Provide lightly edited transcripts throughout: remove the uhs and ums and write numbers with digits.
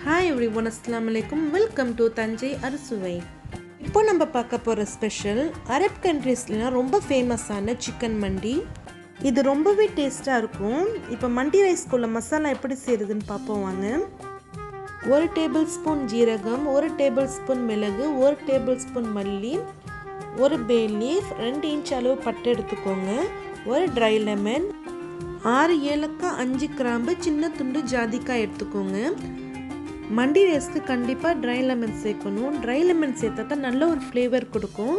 Hi everyone, Assalamu alaikum. Welcome to Thanjai Arsuவை. இப்போ நம்ம பார்க்க போற ஸ்பெஷல் அரப் கண்ட்ரீஸ்ல ரொம்ப ஃபேமஸான சிக்கன் மண்டி. இது ரொம்பவே டேஸ்டா இருக்கும். இப்போ மண்டி ரைஸ்க்குள்ள மசாலா எப்படி செய்யறதுன்னு பாப்போம் வாங்க. 1 டேபிள்ஸ்பூன் ஜீரகம், 1 டேபிள்ஸ்பூன் மிளகு, 1 டேபிள்ஸ்பூன் மல்லி, 1 பே லீஃப், 2 இன்ச் அளவு பட்டை எடுத்துக்கோங்க, 1 ட்ரை லெமன், 6 ஏலக்காய், 5 கிராம்பு, சின்ன துண்டு ஜாதிக்காய் எடுத்துக்கோங்க. மண்டி ரைஸ்க்கு கண்டிப்பாக ட்ரை லெமன் சேர்க்கணும். ட்ரை லெமன் சேர்த்தா தான் நல்ல ஒரு ஃப்ளேவர் கொடுக்கும்.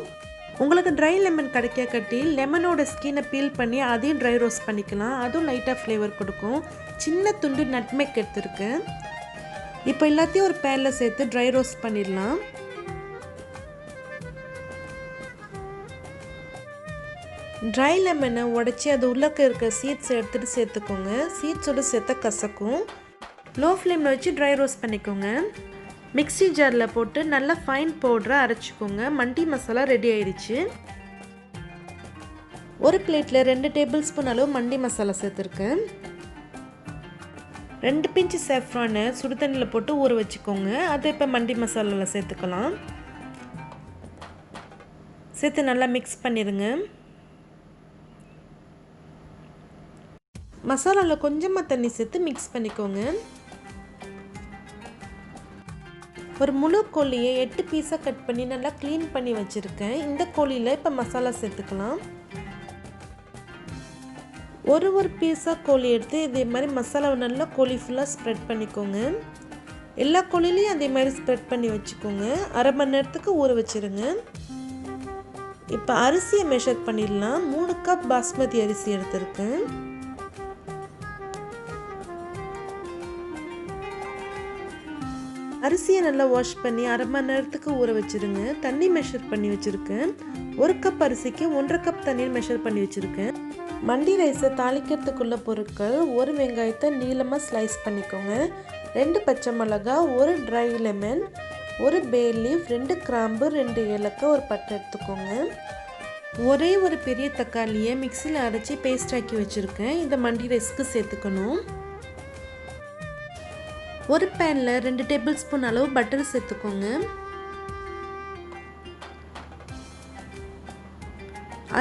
உங்களுக்கு ட்ரை லெமன் கிடைக்காட்டி லெமனோட ஸ்கினை பீல் பண்ணி அதையும் ட்ரை ரோஸ்ட் பண்ணிக்கலாம். அதுவும் லைட்டாக ஃப்ளேவர் கொடுக்கும். சின்ன துண்டு நட்மெக் எடுத்துருக்கேன். இப்போ எல்லாத்தையும் ஒரு பேனில் சேர்த்து ட்ரை ரோஸ்ட் பண்ணிடலாம். ட்ரை லெமனை உடச்சி அது உள்ளக்க இருக்க சீட்ஸ் எடுத்துகிட்டு சேர்த்துக்கோங்க. சீட்ஸோடு சேர்த்தா கசக்கும். லோ ஃப்ளேமில் வச்சு ட்ரை ரோஸ்ட் பண்ணிக்கோங்க. மிக்ஸி ஜாரில் போட்டு நல்லா ஃபைன் பவுடராக அரைச்சிக்கோங்க. மண்டி மசாலா ரெடி ஆயிடுச்சு. ஒரு பிளேட்டில் 2 டேபிள் ஸ்பூன் அளவு மண்டி மசாலா சேர்த்துருக்கேன். 2 பிஞ்ச் சாஃப்ரானை சுடுதண்ணியில் போட்டு ஊற வச்சுக்கோங்க. அதை இப்போ மண்டி மசாலாவில் சேர்த்துக்கலாம். சேர்த்து நல்லா மிக்ஸ் பண்ணிடுங்க. மசாலாவில் கொஞ்சமாக தண்ணி சேர்த்து மிக்ஸ் பண்ணிக்கோங்க. ஒரு முழு கோழியை 8 பீஸாக கட் பண்ணி நல்லா க்ளீன் பண்ணி வச்சுருக்கேன். இந்த கோழியில் இப்போ மசாலா சேர்த்துக்கலாம். ஒரு பீஸாக கோழி எடுத்து இதே மாதிரி மசாலாவை நல்லா கோழி ஃபுல்லாக ஸ்ப்ரெட் பண்ணிக்கோங்க. எல்லா கோழிலையும் அதே மாதிரி ஸ்ப்ரெட் பண்ணி வச்சுக்கோங்க. அரை மணி நேரத்துக்கு ஊற வச்சுருங்க. இப்போ அரிசியை மெஷர் பண்ணிடலாம். 3 கப் பாஸ்மதி அரிசி எடுத்திருக்கேன். அரிசியை நல்லா வாஷ் பண்ணி அரை மணி நேரத்துக்கு ஊற வச்சுருங்க. தண்ணி மெஷர் பண்ணி வச்சுருக்கேன். 1 கப் அரிசிக்கு 1.5 கப் தண்ணீர் மெஷர் பண்ணி வச்சுருக்கேன். மண்டி ரைஸை தாளிக்கிறதுக்குள்ள பொருட்கள்: 1 வெங்காயத்தை நீளமாக ஸ்லைஸ் பண்ணிக்கோங்க, 2 பச்சை மிளகாய், 1 ட்ரை லெமன், 1 பே லீஃப், 2 கிராம்பு, 2 ஏலக்காய், 1 பட்டை எடுத்துக்கோங்க. ஒரே ஒரு பெரிய தக்காளியை மிக்சியில் அரைச்சி பேஸ்ட் ஆக்கி வச்சுருக்கேன். இந்த மண்டி ரைஸ்க்கு சேர்த்துக்கணும். ஒரு பேனில் 2 டேபிள் ஸ்பூன் அளவு பட்டர் சேர்த்துக்கோங்க.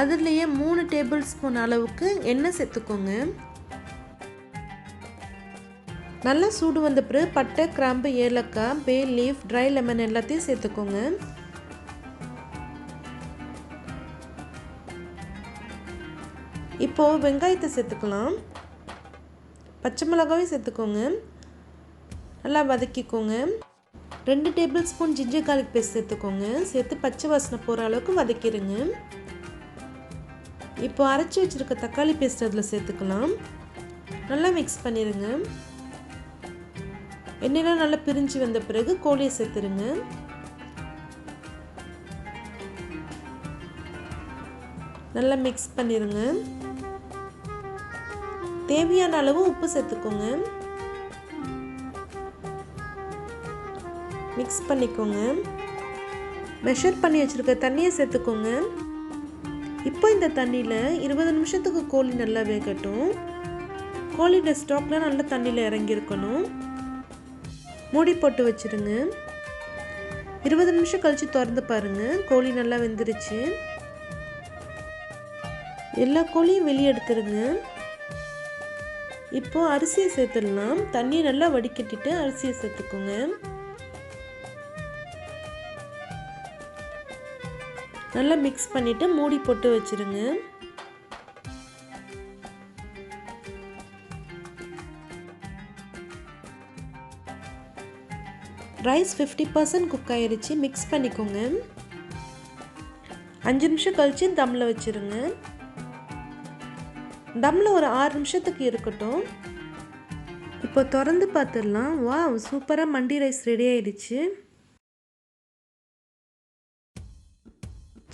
அதுலேயே 3 டேபிள் ஸ்பூன் அளவுக்கு எண்ணெய் சேர்த்துக்கோங்க. நல்லா சூடு வந்த பிறகு பட்டை, கிராம்பு, ஏலக்காய், பே லீஃப், ட்ரை லெமன் எல்லாத்தையும் சேர்த்துக்கோங்க. இப்போது வெங்காயத்தை சேர்த்துக்கலாம். பச்சை மிளகாயும் சேர்த்துக்கோங்க. நல்லா வதக்கிக்கோங்க. 2 tablespoon ginger garlic paste சேர்த்துக்கோங்க. சேர்த்து பச்சை வாசனை போகிற அளவுக்கு வதக்கிடுங்க. இப்போ அரைச்சி வச்சுருக்க தக்காளி பேஸ்ட் அதில் சேர்த்துக்கலாம். நல்லா மிக்ஸ் பண்ணிடுங்க. எண்ணெயெல்லாம் நல்லா பிரிஞ்சு வந்த பிறகு கோழியை சேர்த்துருங்க. நல்லா மிக்ஸ் பண்ணிடுங்க. தேவையான அளவு உப்பு சேர்த்துக்கோங்க. மிக்ஸ் பண்ணிக்கோங்க. மெஷர் பண்ணி வச்சுருக்க தண்ணியை சேர்த்துக்கோங்க. இப்போ இந்த தண்ணியில் 20 நிமிஷத்துக்கு கோழி நல்லா வேகட்டும். கோழியோட ஸ்டாக்லாம் நல்லா தண்ணியில் இறங்கியிருக்கணும். மூடி போட்டு வச்சுருங்க. 20 நிமிஷம் கழித்து திறந்து பாருங்கள். கோழி நல்லா வெந்துருச்சு. எல்லா கோழியும் வெளியே எடுத்துருங்க. இப்போது அரிசியை சேர்த்துடலாம். தண்ணியை நல்லா வடிகட்டிட்டு அரிசியை சேர்த்துக்கோங்க. நல்லா மிக்ஸ் பண்ணிவிட்டு மூடி போட்டு வச்சுருங்க. ரைஸ் 50% குக் ஆயிடுச்சு. மிக்ஸ் பண்ணிக்கோங்க. 5 நிமிஷம் கழித்து தம்மில் வச்சுருங்க. தம்மில் ஒரு 6 நிமிஷத்துக்கு இருக்கட்டும். இப்போ திறந்து பார்த்துடலாம். வாவ், சூப்பராக மண்டி ரைஸ் ரெடி ஆயிடுச்சு.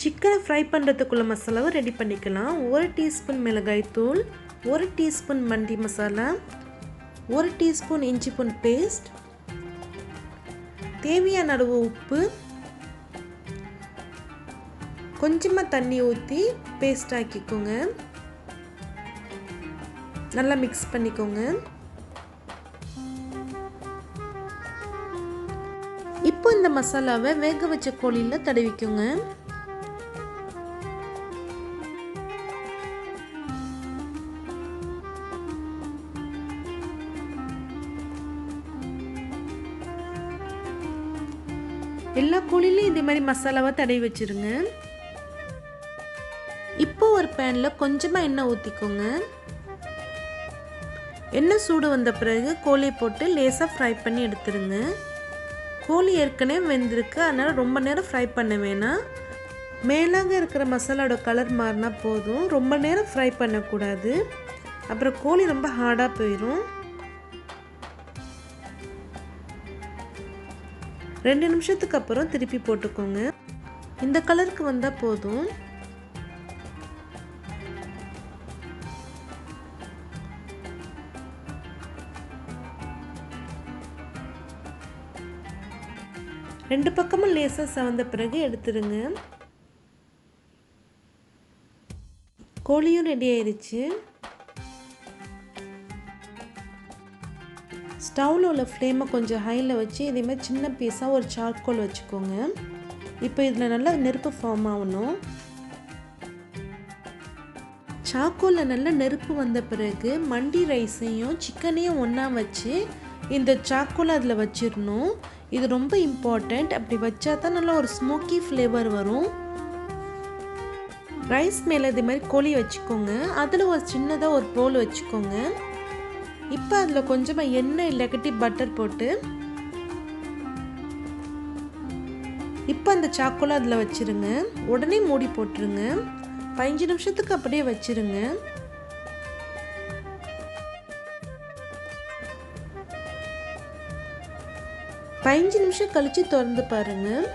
சிக்கனை ஃப்ரை பண்ணுறதுக்குள்ள மசாலாவை ரெடி பண்ணிக்கலாம். 1 டீஸ்பூன் மிளகாய் தூள், 1 டீஸ்பூன் மண்டி மசாலா, 1 டீஸ்பூன் இஞ்சி பூண்டு பேஸ்ட், தேவையான அளவு உப்பு, கொஞ்சமாக தண்ணி ஊற்றி பேஸ்ட் ஆக்கிக்கோங்க. நல்லா மிக்ஸ் பண்ணிக்கோங்க. இந்த மசாலாவை வேக வச்ச கோழியில் தடவிக்குங்க. எல்லா கோழிலையும் இதே மாதிரி மசாலாவை தடவி வச்சிருங்க. இப்போ ஒரு பேனில் கொஞ்சமாக எண்ணெய் ஊற்றிக்கோங்க. எண்ணெய் சூடு வந்த பிறகு கோழியை போட்டு லேசாக ஃப்ரை பண்ணி எடுத்துருங்க. கோழி ஏற்கனவே வெந்திருக்கு, அதனால் ரொம்ப நேரம் ஃப்ரை பண்ண வேணாம். மேலாக இருக்கிற மசாலாவோட கலர் மாறினா போதும், ரொம்ப நேரம் ஃப்ரை பண்ணக்கூடாது, அப்புறம் கோழி ரொம்ப ஹார்டாக போயிடும். 2 நிமிஷத்துக்கு அப்புறம் திருப்பி போட்டுக்கோங்க. இந்த கலருக்கு வந்தால் போதும். ரெண்டு பக்கமும் லேசாக செவந்த பிறகு எடுத்துருங்க. கோழியும் ரெடி ஆயிடுச்சு. ஸ்டவ்வில் உள்ள ஃப்ளேமை கொஞ்சம் ஹையில் வச்சு இதேமாதிரி சின்ன பீஸாக ஒரு சார்கோல் வச்சுக்கோங்க. இப்போ இதில் நல்லா நெருப்பு ஃபார்ம் ஆகணும். சார்கோலில் நல்லா நெருப்பு வந்த பிறகு மண்டி ரைஸையும் சிக்கனையும் ஒன்றா வச்சு இந்த சார்கோலை அதில் வச்சிடணும். இது ரொம்ப இம்பார்ட்டண்ட். அப்படி வச்சா தான் நல்லா ஒரு ஸ்மோக்கி ஃப்ளேவர் வரும். ரைஸ் மேலே இதே மாதிரி கோழி வச்சுக்கோங்க. அதில் ஒரு சின்னதாக ஒரு பவுல் வச்சுக்கோங்க. இப்போ அதில் கொஞ்சமாக எண்ணெய் இல்லாட்டி பட்டர் போட்டு இப்போ அந்த சாக்கோலை அதில் வச்சுருங்க. உடனே மூடி போட்டுருங்க. 15 நிமிஷத்துக்கு அப்படியே வச்சுருங்க. பதினஞ்சு நிமிஷம் கழித்து திறந்து பாருங்கள்.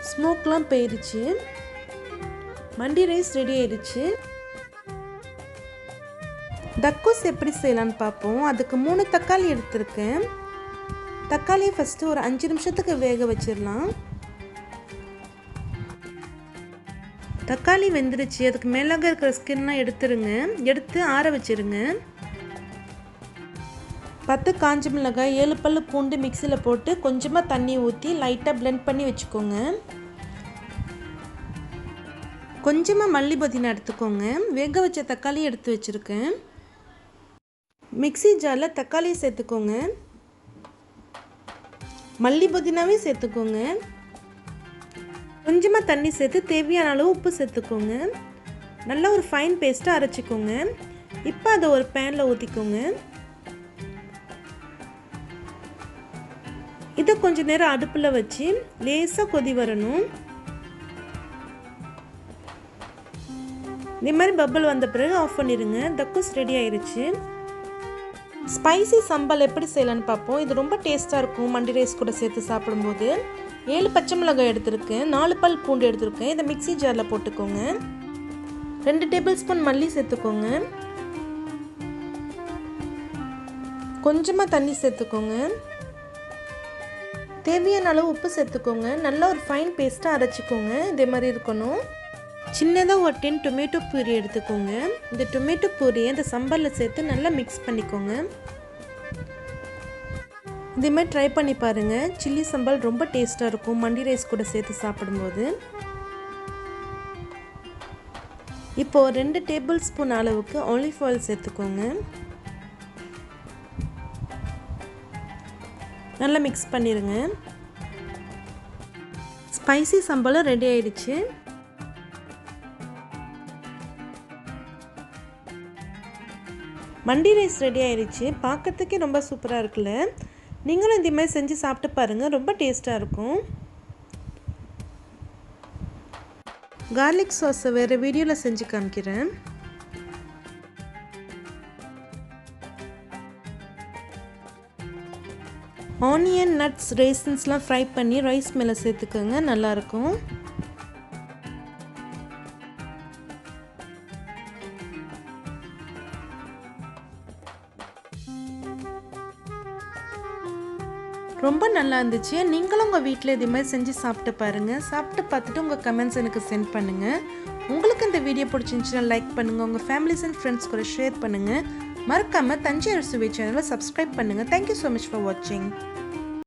ஸ்மோக்லாம் போயிடுச்சு. மண்டி ரைஸ் ரெடி ஆயிடுச்சு. தக்கூஸ் எப்படி செய்யலான்னு பார்ப்போம். அதுக்கு 3 தக்காளி எடுத்திருக்கேன். தக்காளியை ஃபஸ்ட்டு ஒரு 5 நிமிஷத்துக்கு வேக வச்சிடலாம். தக்காளி வெந்துருச்சு. அதுக்கு மேலாக இருக்கிற ஸ்கின்லாம் எடுத்துருங்க. எடுத்து ஆற வச்சிருங்க. 10 காஞ்ச மிளகாய், 7 பல்லு பூண்டு மிக்சியில் போட்டு கொஞ்சமாக தண்ணி ஊற்றி லைட்டாக பிளெண்ட் பண்ணி வச்சுக்கோங்க. கொஞ்சமாக மல்லி புதினா எடுத்துக்கோங்க. வேக வச்ச தக்காளி எடுத்து வச்சுருக்கேன். மிக்சி ஜாரில் தக்காளியை சேர்த்துக்கோங்க. மல்லி புதினாவே சேர்த்துக்கோங்க. கொஞ்சமாக தண்ணி சேர்த்து தேவையான அளவு உப்பு சேர்த்துக்கோங்க. நல்லா ஒரு ஃபைன் பேஸ்ட்டாக அரைச்சிக்கோங்க. இப்போ அதை ஒரு பேனில் ஊற்றிக்கோங்க. இதை கொஞ்சம் நேரம் அடுப்பில் வச்சு லேசாக கொதி வரணும். இந்த மாதிரி பபிள் வந்த பிறகு ஆஃப் பண்ணிடுங்க. தக்கூஸ் ரெடி ஆயிடுச்சு. ஸ்பைசி சம்பால் எப்படி செய்யலான்னு பார்ப்போம். இது ரொம்ப டேஸ்ட்டாக இருக்கும். மண்டி ரைஸ் கூட சேர்த்து சாப்பிடும்போது. 7 பச்சை மிளகாய் எடுத்திருக்கேன். 4 பல் பூண்டு எடுத்திருக்கேன். இதை மிக்சி ஜாரில் போட்டுக்கோங்க. 2 டேபிள் ஸ்பூன் மல்லி சேர்த்துக்கோங்க. கொஞ்சமாக தண்ணி சேர்த்துக்கோங்க. தேவையான அளவு உப்பு சேர்த்துக்கோங்க. நல்லா ஒரு ஃபைன் பேஸ்ட்டாக அரைச்சிக்கோங்க. இதே மாதிரி இருக்கணும். சின்னதாக ஒரு 10 டொமேட்டோ பூரி எடுத்துக்கோங்க. இந்த டொமேட்டோ பூரியை இந்த சம்பலில் சேர்த்து நல்லா மிக்ஸ் பண்ணிக்கோங்க. இதே மாதிரி ட்ரை பண்ணி பாருங்கள். சில்லி சம்பல் ரொம்ப டேஸ்ட்டாக இருக்கும் மண்டி ரைஸ் கூட சேர்த்து சாப்பிடும்போது. இப்போது 2 டேபிள் ஸ்பூன் அளவுக்கு ஆலிவ் ஆயில் சேர்த்துக்கோங்க. நல்லா மிக்ஸ் பண்ணிடுங்க. ஸ்பைசி சம்பளம் ரெடி ஆயிடுச்சு. மண்டி ரைஸ் ரெடி ஆயிடுச்சு. பார்க்கறதுக்கே ரொம்ப சூப்பராக இருக்குல்ல. நீங்களும் இந்த மாதிரி செஞ்சு சாப்பிட்டு பாருங்கள். ரொம்ப டேஸ்ட்டாக இருக்கும். கார்லிக் சாஸை வேறு வீடியோவில் செஞ்சு காமிக்கிறேன். ஆனியன், நட்ஸ், ரேசின்ஸ்லாம் ஃப்ரை பண்ணி ரைஸ் மேலே சேர்த்துக்கோங்க. நல்லாயிருக்கும். ரொம்ப நல்லா இருந்துச்சு. நீங்களும் உங்கள் வீட்டில் இதே மாதிரி செஞ்சு சாப்பிட்டு பாருங்கள். சாப்பிட்டு பார்த்துட்டு உங்கள் கமெண்ட்ஸ் எனக்கு சென்ட் பண்ணுங்கள். உங்களுக்கு இந்த வீடியோ பிடிச்சிருந்துச்சுன்னா லைக் பண்ணுங்கள். உங்கள் ஃபேமிலிஸ் அண்ட் ஃப்ரெண்ட்ஸ் கூட ஷேர் பண்ணுங்கள். மறக்காமல் தஞ்சை அறுசுவை சேனலை சப்ஸ்கிரைப் பண்ணுங்கள். தேங்க்யூ ஸோ மச் ஃபார் வாட்சிங்.